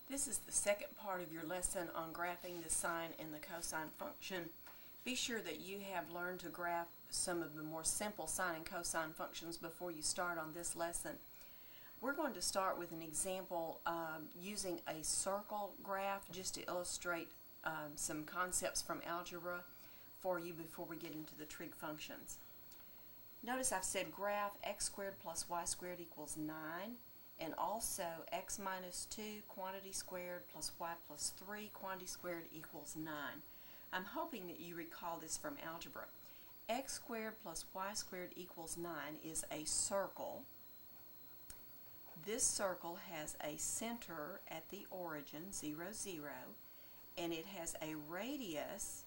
This is the second part of your lesson on graphing the sine and the cosine function. Be sure that you have learned to graph some of the more simple sine and cosine functions before you start on this lesson. We're going to start with an example using a circle graph just to illustrate some concepts from algebra for you before we get into the trig functions. Notice I've said graph x squared plus y squared equals 9, and also x minus 2 quantity squared plus y plus 3 quantity squared equals 9. I'm hoping that you recall this from algebra. X squared plus y squared equals 9 is a circle. This circle has a center at the origin, 0, 0, and it has a radius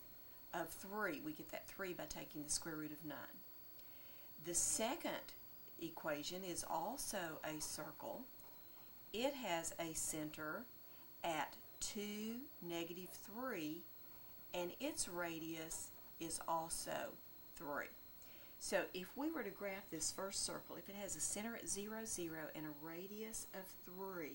of 3. We get that 3 by taking the square root of 9. The second equation is also a circle. It has a center at 2, negative 3, and its radius is also 3. So if we were to graph this first circle, if it has a center at 0, 0 and a radius of 3,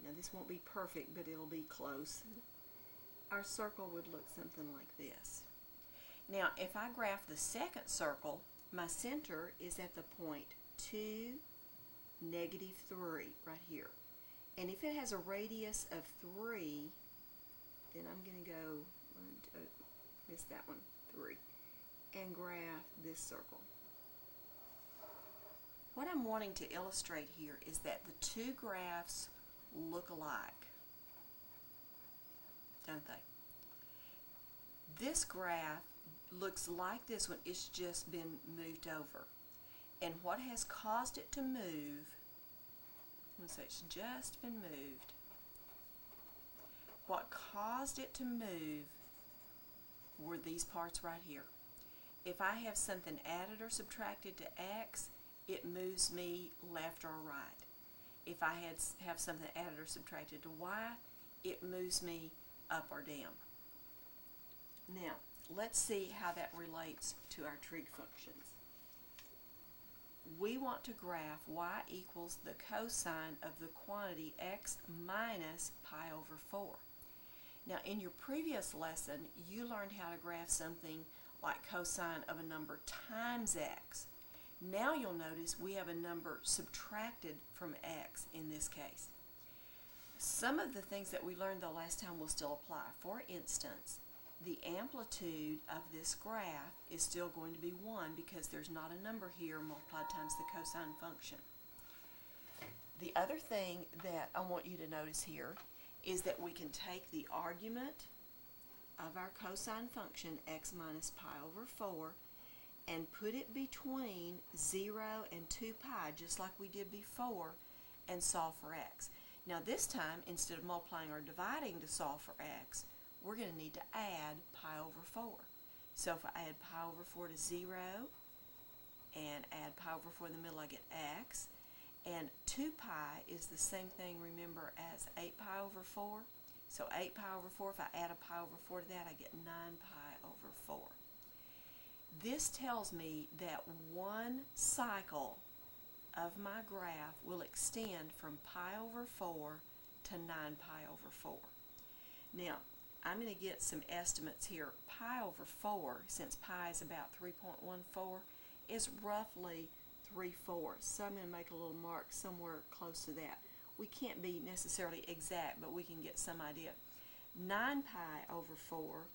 now this won't be perfect, but it'll be close. Our circle would look something like this. Now, if I graph the second circle, my center is at the point 2, negative 3, right here. And if it has a radius of 3, then I'm going to go, missed that one, 3, and graph this circle. What I'm wanting to illustrate here is that the two graphs look alike, don't they? This graph looks like this one. It's just been moved over. And what has caused it to move, let's say it's just been moved. What caused it to move were these parts right here. If I have something added or subtracted to x, it moves me left or right. If I have something added or subtracted to y, it moves me up or down. Now, let's see how that relates to our trig functions. We want to graph y equals the cosine of the quantity x minus pi over 4. Now, in your previous lesson, you learned how to graph something like cosine of a number times x. Now you'll notice we have a number subtracted from x in this case. Some of the things that we learned the last time will still apply. For instance, the amplitude of this graph is still going to be 1 because there's not a number here multiplied times the cosine function. The other thing that I want you to notice here is that we can take the argument of our cosine function, x minus pi over 4, and put it between 0 and 2 pi, just like we did before, and solve for x. Now this time, instead of multiplying or dividing to solve for x, we're going to need to add pi over 4. So if I add pi over 4 to 0 and add pi over 4 in the middle, I get x. And 2 pi is the same thing, remember, as 8 pi over 4. So 8 pi over 4, if I add a pi over 4 to that, I get 9 pi over 4. This tells me that one cycle of my graph will extend from pi over 4 to 9 pi over 4. Now, I'm going to get some estimates here. Pi over 4, since pi is about 3.14, is roughly 3/4. So I'm going to make a little mark somewhere close to that. We can't be necessarily exact, but we can get some idea. 9 pi over 4,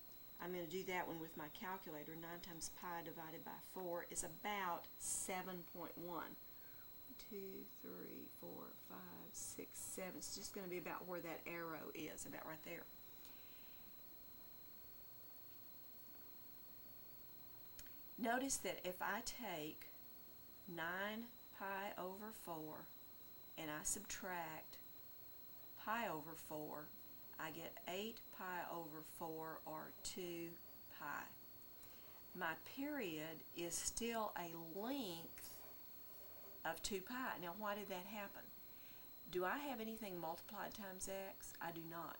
I'm going to do that one with my calculator. 9 times pi divided by 4 is about 7.1. 2, 3, 4, 5, 6, 7. It's just going to be about where that arrow is, about right there. Notice that if I take 9 pi over 4 and I subtract pi over 4, I get 8 pi over 4, or 2 pi. My period is still a length of 2 pi. Now, why did that happen? Do I have anything multiplied times x? I do not.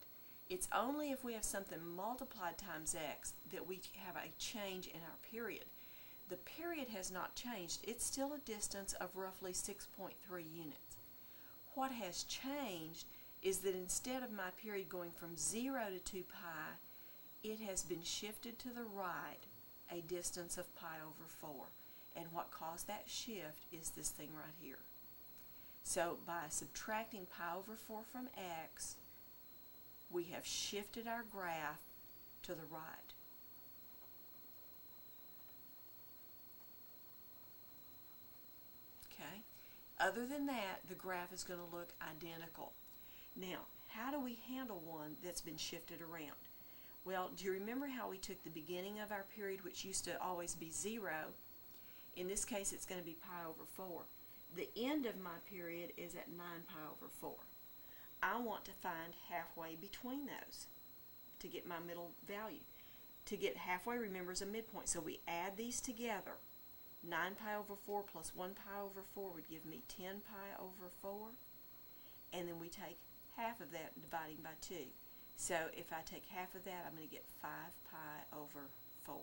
It's only if we have something multiplied times x that we have a change in our period. The period has not changed. It's still a distance of roughly 6.3 units. What has changed is that instead of my period going from 0 to 2 pi, it has been shifted to the right a distance of pi over 4. And what caused that shift is this thing right here. So by subtracting pi over 4 from x, we have shifted our graph to the right. Okay? Other than that, the graph is going to look identical. Now, how do we handle one that's been shifted around? Well, do you remember how we took the beginning of our period, which used to always be 0? In this case, it's going to be pi over 4. The end of my period is at 9 pi over 4. I want to find halfway between those to get my middle value. To get halfway, remember, is a midpoint. So we add these together. 9 pi over 4 plus 1 pi over 4 would give me 10 pi over 4. And then we take half of that, dividing by 2. So if I take half of that, I'm going to get 5 pi over 4.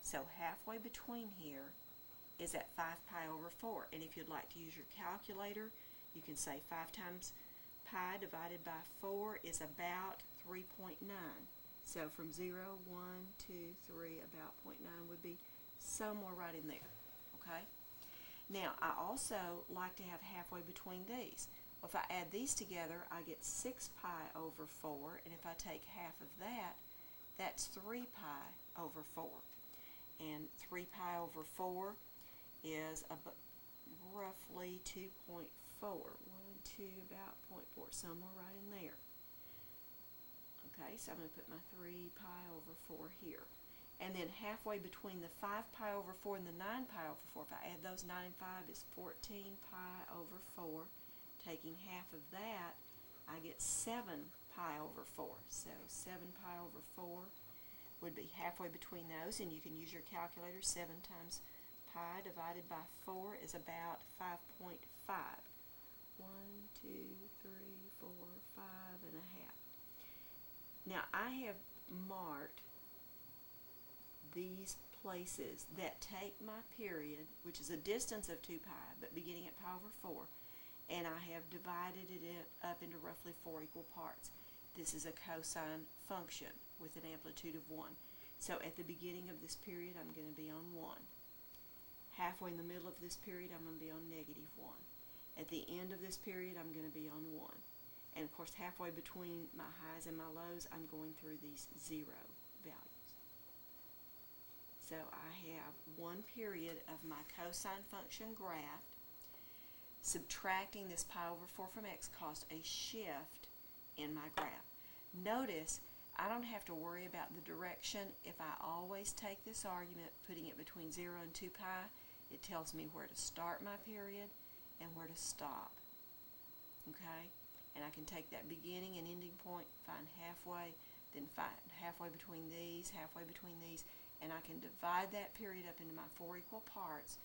So halfway between here is at 5 pi over 4. And if you'd like to use your calculator, you can say 5 times pi divided by 4 is about 3.9. So from 0, 1, 2, 3, about 0.9 would be somewhere right in there. Okay? Now, I also like to have halfway between these. Well, if I add these together, I get 6 pi over 4, and if I take half of that, that's 3 pi over 4. And 3 pi over 4 is roughly 2.4. 1, 2, about 0.4, somewhere right in there. Okay, so I'm going to put my 3 pi over 4 here. And then halfway between the 5 pi over 4 and the 9 pi over 4, if I add those, 9 and 5 is 14 pi over 4. Taking half of that, I get 7 pi over 4. So 7 pi over 4 would be halfway between those, and you can use your calculator. 7 times pi divided by 4 is about 5.5. 1, 2, 3, 4, 5 and a half. Now I have marked these places that take my period, which is a distance of 2 pi, but beginning at pi over 4, and I have divided it up into roughly 4 equal parts. This is a cosine function with an amplitude of 1. So at the beginning of this period, I'm going to be on 1. Halfway in the middle of this period, I'm going to be on negative 1. At the end of this period, I'm going to be on 1. And of course, halfway between my highs and my lows, I'm going through these 0 values. So I have one period of my cosine function graphed. Subtracting this pi over 4 from x caused a shift in my graph. Notice I don't have to worry about the direction. If I always take this argument, putting it between 0 and 2 pi, it tells me where to start my period and where to stop. Okay? And I can take that beginning and ending point, find halfway, then find halfway between these, and I can divide that period up into my 4 equal parts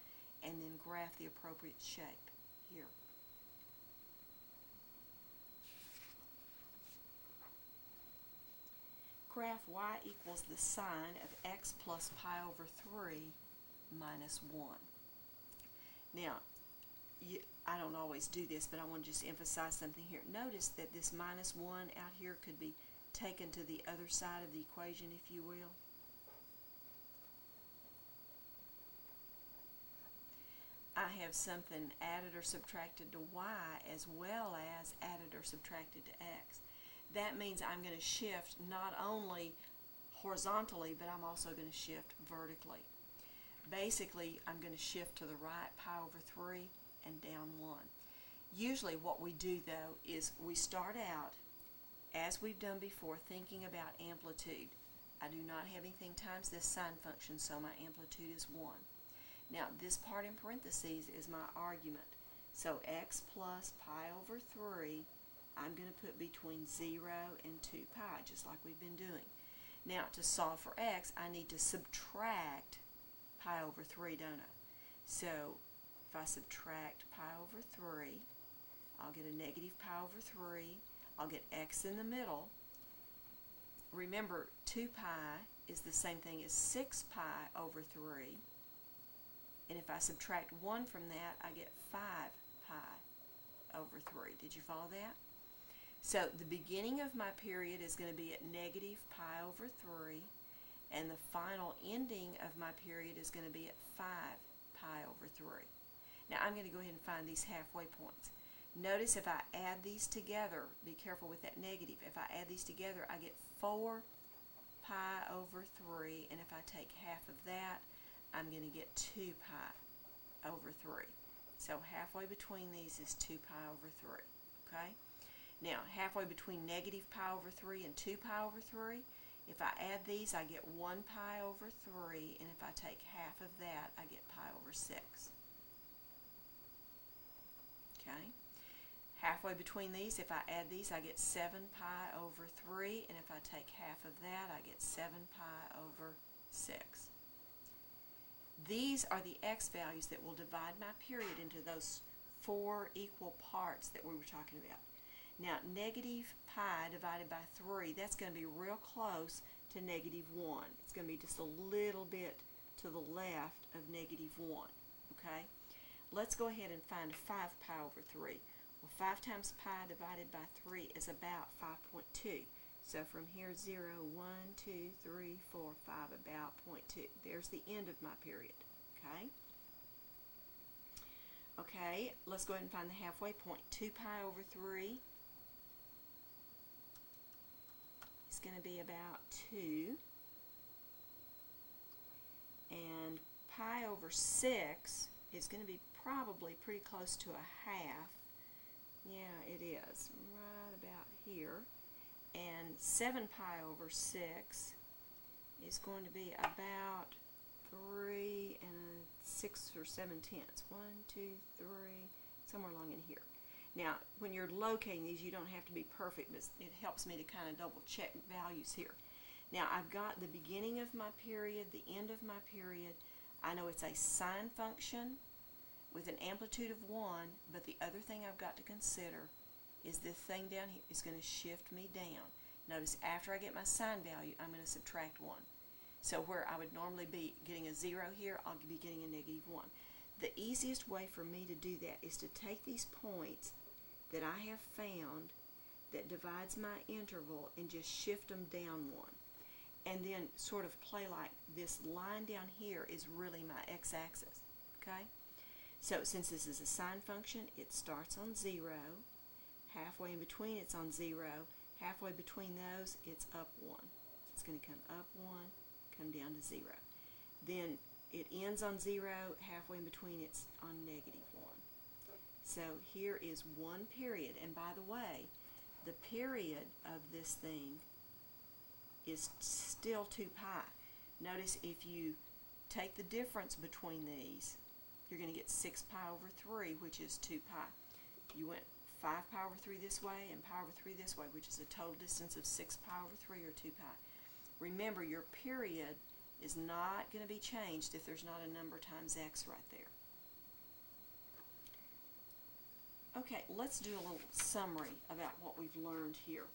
and then graph the appropriate shape here. Graph y equals the sine of x plus pi over 3 minus 1. Now, I don't always do this, but I want to just emphasize something here. Notice that this minus 1 out here could be taken to the other side of the equation, if you will. I have something added or subtracted to y as well as added or subtracted to x. That means I'm going to shift not only horizontally, but I'm also going to shift vertically. Basically, I'm going to shift to the right pi over 3 and down 1. Usually what we do, though, is we start out, as we've done before, thinking about amplitude. I do not have anything times this sine function, so my amplitude is 1. Now, this part in parentheses is my argument. So x plus pi over 3, I'm going to put between 0 and 2 pi, just like we've been doing. Now, to solve for x, I need to subtract pi over 3, don't I? So, if I subtract pi over 3, I'll get a negative pi over 3. I'll get x in the middle. Remember, 2 pi is the same thing as 6 pi over 3. And if I subtract 1 from that, I get 5 pi over 3. Did you follow that? So the beginning of my period is going to be at negative pi over 3, and the final ending of my period is going to be at 5 pi over 3. Now I'm going to go ahead and find these halfway points. Notice if I add these together, be careful with that negative, if I add these together I get 4 pi over 3, and if I take half of that, I'm going to get 2 pi over 3. So halfway between these is 2 pi over 3. Okay? Now, halfway between negative pi over 3 and 2 pi over 3, if I add these, I get 1 pi over 3, and if I take half of that, I get pi over 6. Okay? Halfway between these, if I add these, I get 7 pi over 3, and if I take half of that, I get 7 pi over 6. These are the x values that will divide my period into those 4 equal parts that we were talking about. Now, negative pi divided by 3, that's going to be real close to negative 1. It's going to be just a little bit to the left of negative 1. Okay? Let's go ahead and find 5 pi over 3. Well, 5 times pi divided by 3 is about 5.2. So from here, 0, 1, 2, 3, 4, 5, about 0.2. There's the end of my period. Okay? Okay, let's go ahead and find the halfway point. 2 pi over 3 is going to be about 2. And pi over 6 is going to be probably pretty close to a half. Yeah, it is. Right about here. And 7 pi over 6 is going to be about 3 and 6 or 7 tenths. 1, 2, 3, somewhere along in here. Now, when you're locating these, you don't have to be perfect, but it helps me to kind of double check values here. Now, I've got the beginning of my period, the end of my period. I know it's a sine function with an amplitude of 1, but the other thing I've got to consider is this thing down here is going to shift me down. Notice after I get my sine value, I'm going to subtract 1. So where I would normally be getting a 0 here, I'll be getting a negative 1. The easiest way for me to do that is to take these points that I have found that divides my interval and just shift them down 1. And then sort of play like this line down here is really my x-axis. Okay? So since this is a sine function, it starts on 0. Halfway in between, it's on 0. Halfway between those, it's up 1. So it's going to come up 1, come down to 0. Then it ends on 0. Halfway in between, it's on negative 1. So here is one period. And by the way, the period of this thing is still 2 pi. Notice if you take the difference between these, you're going to get 6 pi over 3, which is 2 pi. You went 5 pi over 3 this way and pi over 3 this way, which is a total distance of 6 pi over 3 or 2 pi. Remember, your period is not going to be changed if there's not a number times x right there. Okay, let's do a little summary about what we've learned here.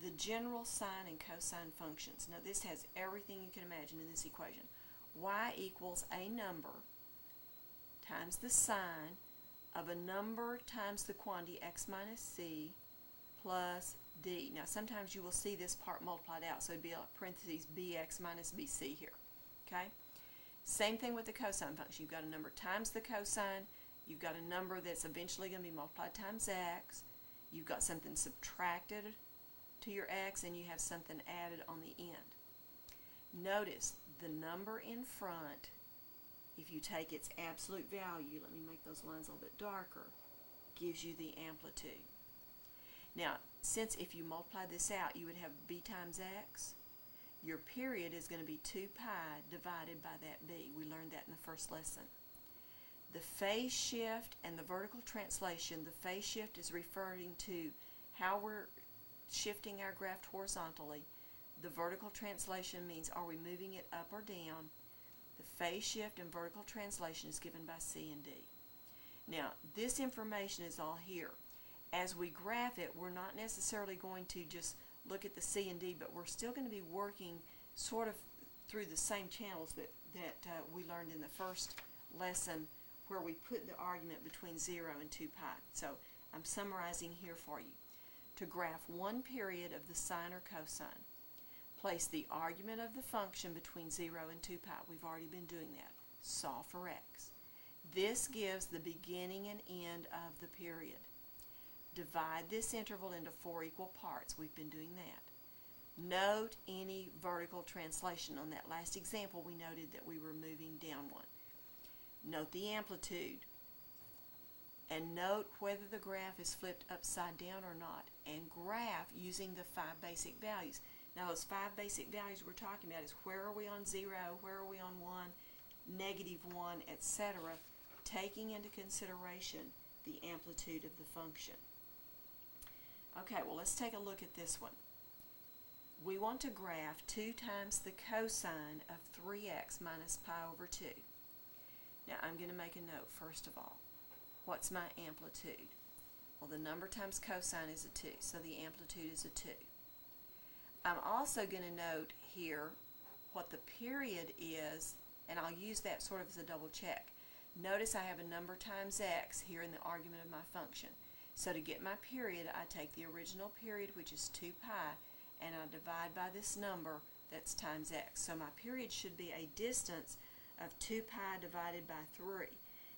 The general sine and cosine functions. Now this has everything you can imagine in this equation. Y equals a number times the sine of a number times the quantity x minus c plus d. Now sometimes you will see this part multiplied out, so it'd be like parentheses bx minus bc here. Okay? Same thing with the cosine function. You've got a number times the cosine. You've got a number that's eventually going to be multiplied times x. You've got something subtracted to your x, and you have something added on the end. Notice the number in front, if you take its absolute value, let me make those lines a little bit darker, gives you the amplitude. Now, since if you multiply this out, you would have b times x, your period is going to be 2 pi divided by that b. We learned that in the first lesson. The phase shift and the vertical translation, the phase shift is referring to how we're shifting our graph horizontally. The vertical translation means are we moving it up or down. The phase shift and vertical translation is given by C and D. Now, this information is all here. As we graph it, we're not necessarily going to just look at the C and D, but we're still going to be working sort of through the same channels that we learned in the first lesson, where we put the argument between 0 and 2 pi. So I'm summarizing here for you. To graph one period of the sine or cosine, place the argument of the function between 0 and 2 pi. We've already been doing that. Solve for x. This gives the beginning and end of the period. Divide this interval into 4 equal parts. We've been doing that. Note any vertical translation. On that last example, we noted that we were moving down one. Note the amplitude. And note whether the graph is flipped upside down or not. And graph using the 5 basic values. Now, those 5 basic values we're talking about is where are we on 0, where are we on 1, -1, etc., taking into consideration the amplitude of the function. Okay, well, let's take a look at this one. We want to graph 2 times the cosine of 3x minus pi over 2. Now, I'm going to make a note first of all. What's my amplitude? Well, the number times cosine is a 2, so the amplitude is a 2. I'm also going to note here what the period is, and I'll use that sort of as a double check. Notice I have a number times x here in the argument of my function. So to get my period, I take the original period, which is 2 pi, and I divide by this number that's times x. So my period should be a distance of 2 pi divided by 3.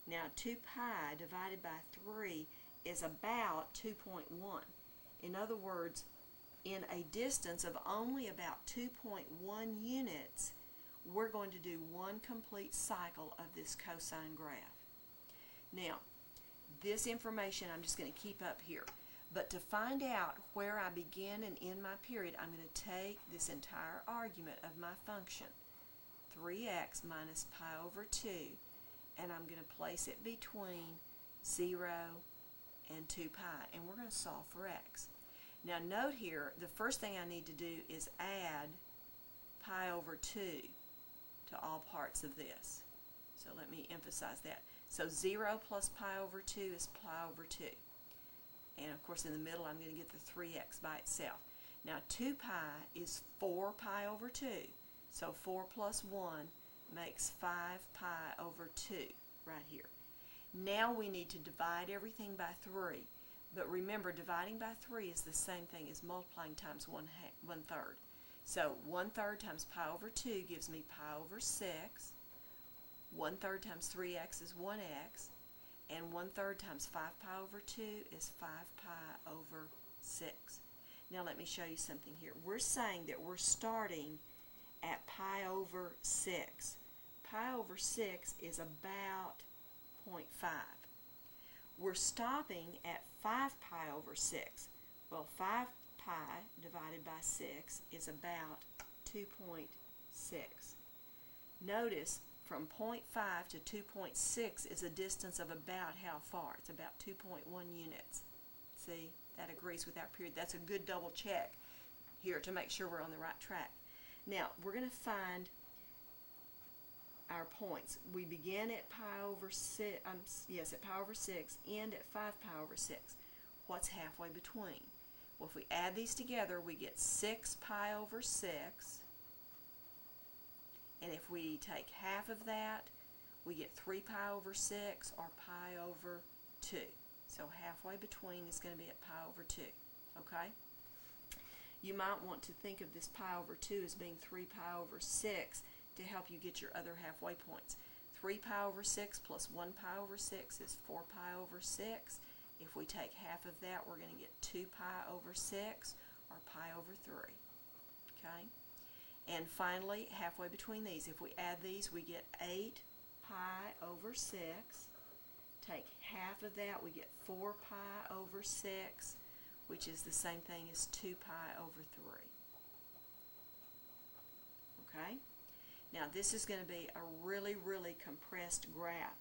Now 2 pi divided by 3 is about 2.1. In other words, in a distance of only about 2.1 units, we're going to do one complete cycle of this cosine graph. Now, this information I'm just going to keep up here. But to find out where I begin and end my period, I'm going to take this entire argument of my function, 3x minus pi over 2, and I'm going to place it between 0 and 2 pi, and we're going to solve for x. Now note here, the first thing I need to do is add pi over 2 to all parts of this. So let me emphasize that. So 0 plus pi over 2 is pi over 2. And of course in the middle I'm going to get the 3x by itself. Now 2 pi is 4 pi over 2. So 4 plus 1 makes 5 pi over 2 right here. Now we need to divide everything by 3. But remember, dividing by 3 is the same thing as multiplying times 1/3. So 1/3 times pi over 2 gives me pi over 6. 1/3 times 3x is 1x. And 1/3 times 5 pi over 2 is 5 pi over 6. Now let me show you something here. We're saying that we're starting at pi over 6. Pi over 6 is about 0.5. We're stopping at 5 pi over 6. Well, 5 pi divided by 6 is about 2.6. Notice from 0.5 to 2.6 is a distance of about how far? It's about 2.1 units. See, that agrees with our period. That's a good double check here to make sure we're on the right track. Now, we're going to find our points. We begin at pi over 6, at pi over 6, end at 5 pi over 6. What's halfway between? Well, if we add these together, we get 6 pi over 6. And if we take half of that, we get 3 pi over 6 or pi over 2. So halfway between is going to be at pi over 2. Okay? You might want to think of this pi over 2 as being 3 pi over 6 to help you get your other halfway points. 3 pi over 6 plus 1 pi over 6 is 4 pi over 6. If we take half of that, we're going to get 2 pi over 6 or pi over 3. Okay? And finally, halfway between these, if we add these, we get 8 pi over 6. Take half of that, we get 4 pi over 6, which is the same thing as 2 pi over 3. Okay? Now, this is going to be a really, really compressed graph.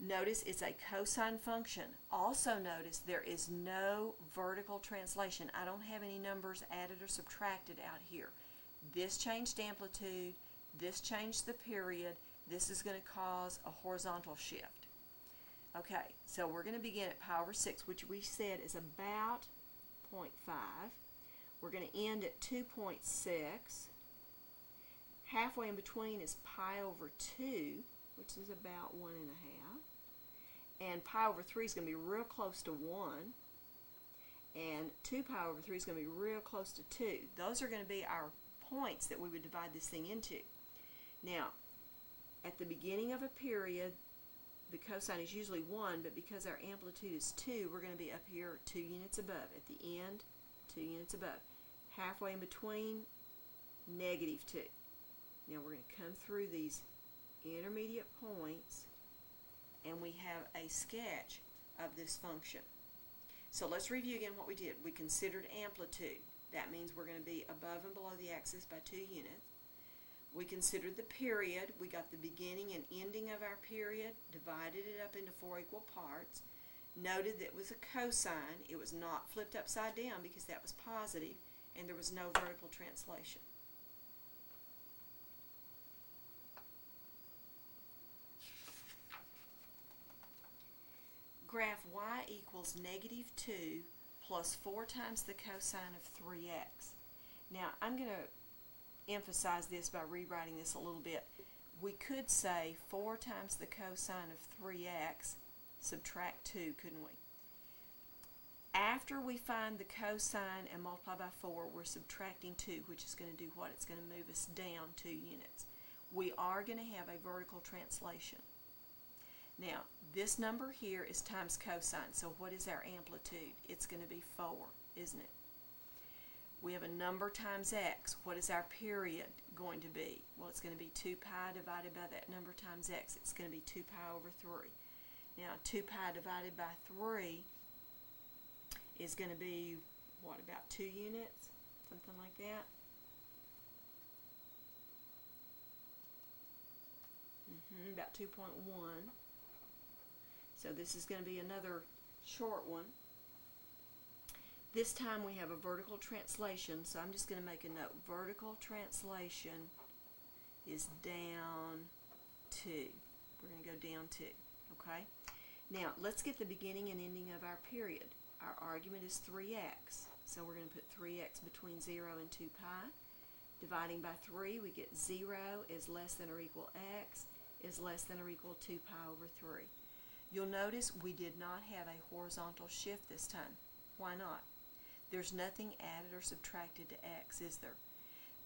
Notice it's a cosine function. Also notice there is no vertical translation. I don't have any numbers added or subtracted out here. This changed amplitude, this changed the period, this is going to cause a horizontal shift. Okay, so we're going to begin at pi over 6, which we said is about 0.5. We're going to end at 2.6. Halfway in between is pi over 2, which is about 1 1/2. And pi over 3 is going to be real close to 1. And 2 pi over 3 is going to be real close to 2. Those are going to be our points that we would divide this thing into. Now, at the beginning of a period, the cosine is usually 1, but because our amplitude is 2, we're going to be up here 2 units above. At the end, 2 units above. Halfway in between, -2. Now we're going to come through these intermediate points, and we have a sketch of this function. So let's review again what we did. We considered amplitude. That means we're going to be above and below the axis by 2 units. We considered the period. We got the beginning and ending of our period, divided it up into 4 equal parts, noted that it was a cosine. It was not flipped upside down because that was positive, and there was no vertical translation. Graph y equals -2 plus 4 times the cosine of 3x. Now, I'm going to emphasize this by rewriting this a little bit. We could say 4 times the cosine of 3x, subtract 2, couldn't we? After we find the cosine and multiply by 4, we're subtracting 2, which is going to do what? It's going to move us down 2 units. We are going to have a vertical translation. Now, this number here is times cosine, so what is our amplitude? It's going to be 4, isn't it? We have a number times x. What is our period going to be? Well, it's going to be 2 pi divided by that number times x. It's going to be 2 pi over 3. Now, 2 pi divided by 3 is going to be, what, about 2 units? Something like that. About 2.1. So this is going to be another short one. This time we have a vertical translation, so I'm just going to make a note. Vertical translation is down 2. We're going to go down 2, okay? Now, let's get the beginning and ending of our period. Our argument is 3x, so we're going to put 3x between 0 and 2 pi. Dividing by 3, we get 0 is less than or equal x is less than or equal 2 pi over 3. You'll notice we did not have a horizontal shift this time. Why not? There's nothing added or subtracted to x, is there?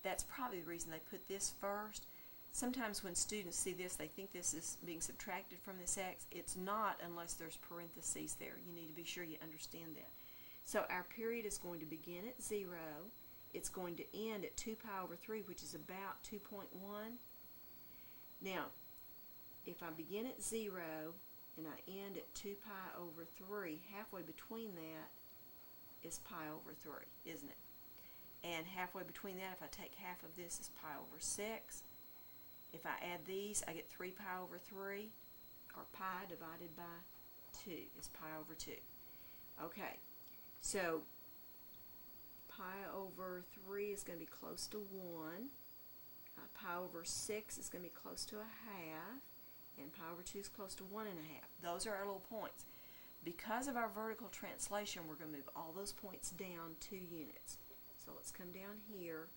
That's probably the reason they put this first. Sometimes when students see this, they think this is being subtracted from this x. It's not unless there's parentheses there. You need to be sure you understand that. So our period is going to begin at 0. It's going to end at 2 pi over 3, which is about 2.1. Now, if I begin at 0 and I end at 2 pi over 3, halfway between that is pi over 3, isn't it? And halfway between that, if I take half of this, is pi over 6. If I add these, I get 3 pi over 3, or pi divided by 2 is pi over 2. Okay, so pi over 3 is going to be close to 1. Pi over 6 is going to be close to a half. And pi over 2 is close to 1 1/2. Those are our little points. Because of our vertical translation, we're going to move all those points down 2 units. So let's come down here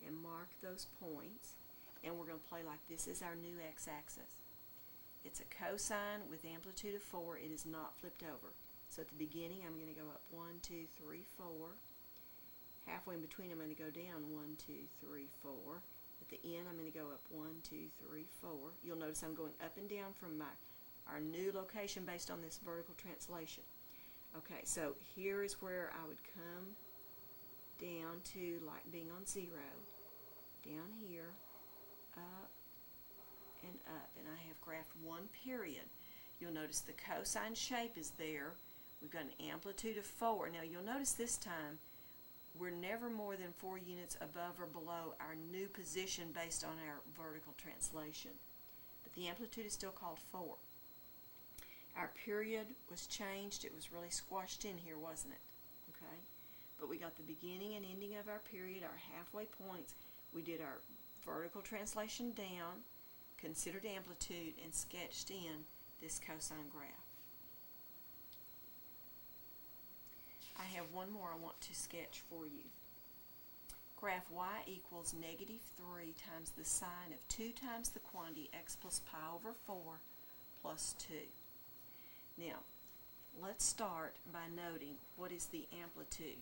and mark those points. And we're going to play like this is our new x-axis. It's a cosine with amplitude of 4. It is not flipped over. So at the beginning, I'm going to go up 1, 2, 3, 4. Halfway in between, I'm going to go down 1, 2, 3, 4. At the end, I'm going to go up 1, 2, 3, 4. You'll notice I'm going up and down from our new location based on this vertical translation. Okay, so here is where I would come down to like being on 0. Down here, up, and up. And I have graphed 1 period. You'll notice the cosine shape is there. We've got an amplitude of 4. Now, you'll notice this time, we're never more than 4 units above or below our new position based on our vertical translation. But the amplitude is still called 4. Our period was changed. It was really squashed in here, wasn't it? Okay. But we got the beginning and ending of our period, our halfway points. We did our vertical translation down, considered amplitude, and sketched in this cosine graph. I have one more I want to sketch for you. Graph y equals negative 3 times the sine of 2 times the quantity x plus pi over 4 plus 2. Now, let's start by noting what is the amplitude.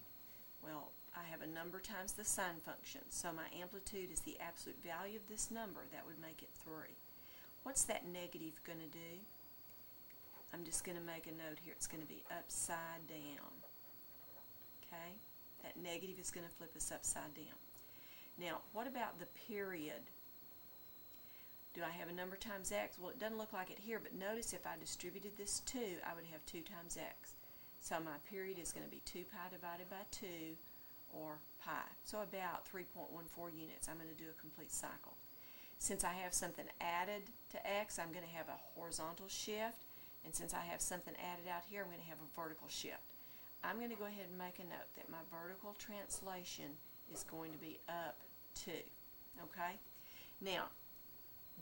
Well, I have a number times the sine function, so my amplitude is the absolute value of this number. That would make it 3. What's that negative going to do? I'm just going to make a note here. It's going to be upside down. Okay? That negative is going to flip us upside down. Now, what about the period? Do I have a number times x? Well, it doesn't look like it here, but notice if I distributed this 2, I would have 2 times x. So my period is going to be 2 pi divided by 2, or pi. So about 3.14 units. I'm going to do a complete cycle. Since I have something added to x, I'm going to have a horizontal shift. And since I have something added out here, I'm going to have a vertical shift. I'm going to go ahead and make a note that my vertical translation is going to be up 2. Okay? Now,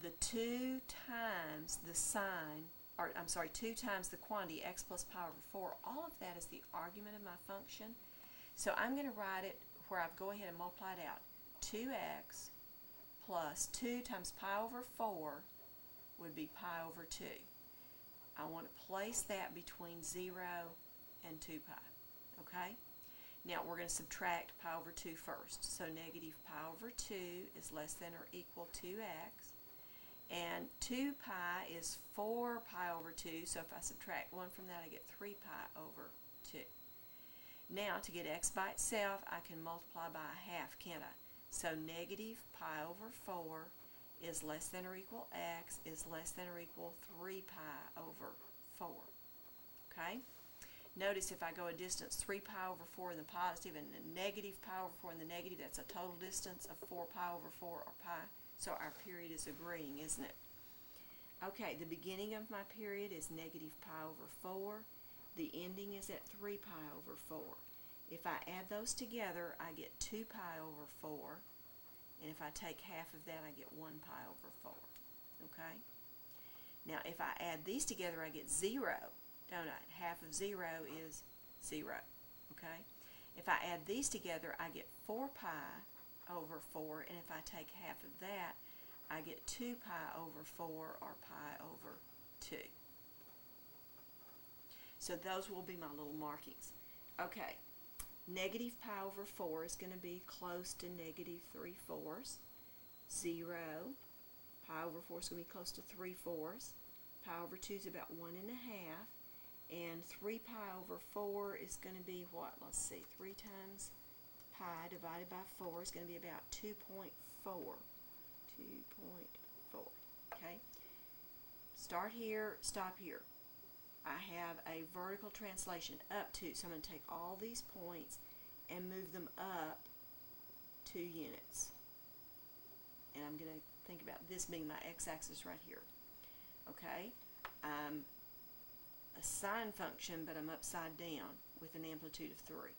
the 2 times the sine, or I'm sorry, 2 times the quantity x plus pi over 4, all of that is the argument of my function. So I'm going to write it where I go ahead and multiply it out. 2x plus 2 times pi over 4 would be pi over 2. I want to place that between 0 and 2 pi. Okay? Now we're going to subtract pi over 2 first. So negative pi over 2 is less than or equal to x. And 2 pi is 4 pi over 2. So if I subtract 1 from that, I get 3 pi over 2. Now to get x by itself, I can multiply by a half, can't I? So negative pi over 4 is less than or equal x is less than or equal 3 pi over 4. Okay? Notice if I go a distance 3 pi over 4 in the positive and a negative pi over 4 in the negative, that's a total distance of 4 pi over 4 or pi. So our period is agreeing, isn't it? Okay, the beginning of my period is negative pi over 4. The ending is at 3 pi over 4. If I add those together, I get 2 pi over 4. And if I take half of that, I get 1 pi over 4. Okay? Now, if I add these together, I get 0, don't I? Half of 0 is 0. Okay? If I add these together, I get 4 pi over 4. And if I take half of that, I get 2 pi over 4 or pi over 2. So those will be my little markings. Okay. Negative pi over 4 is going to be close to negative 3/4. 0. Pi over 4 is going to be close to 3/4. Pi over 2 is about 1 1/2. And 3 pi over 4 is going to be what? Let's see. 3 times pi divided by 4 is going to be about 2.4. 2.4. Okay? Start here, stop here. I have a vertical translation up to, so I'm going to take all these points and move them up 2 units. And I'm going to think about this being my x-axis right here. Okay? I'm a sine function, but I'm upside down with an amplitude of 3.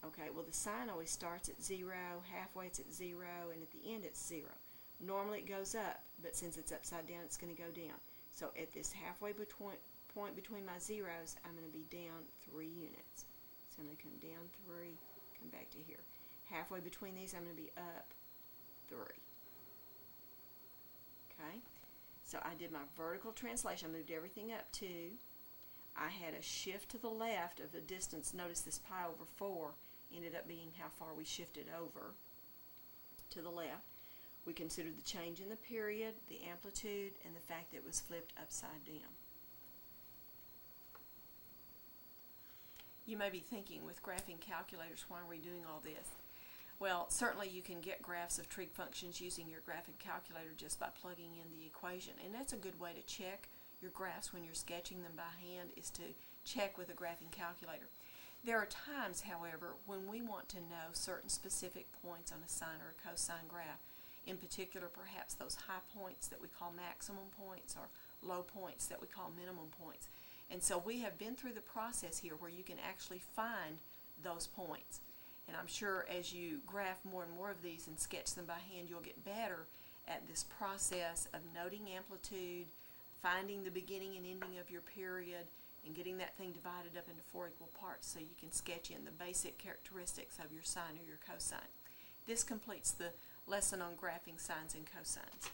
Okay, well the sine always starts at 0, halfway it's at 0, and at the end it's 0. Normally it goes up, but since it's upside down, it's going to go down. So at this halfway point between my zeros, I'm going to be down 3 units. So I'm going to come down 3, come back to here. Halfway between these, I'm going to be up 3. Okay? So I did my vertical translation. I moved everything up 2. I had a shift to the left of the distance. Notice this pi over 4 ended up being how far we shifted over to the left. We considered the change in the period, the amplitude, and the fact that it was flipped upside down. You may be thinking, with graphing calculators, why are we doing all this? Well, certainly you can get graphs of trig functions using your graphing calculator just by plugging in the equation, and that's a good way to check your graphs when you're sketching them by hand, is to check with a graphing calculator. There are times, however, when we want to know certain specific points on a sine or a cosine graph. In particular, perhaps those high points that we call maximum points or low points that we call minimum points. And so we have been through the process here where you can actually find those points. And I'm sure as you graph more and more of these and sketch them by hand, you'll get better at this process of noting amplitude, finding the beginning and ending of your period, and getting that thing divided up into 4 equal parts so you can sketch in the basic characteristics of your sine or your cosine. This completes the lesson on graphing sines and cosines.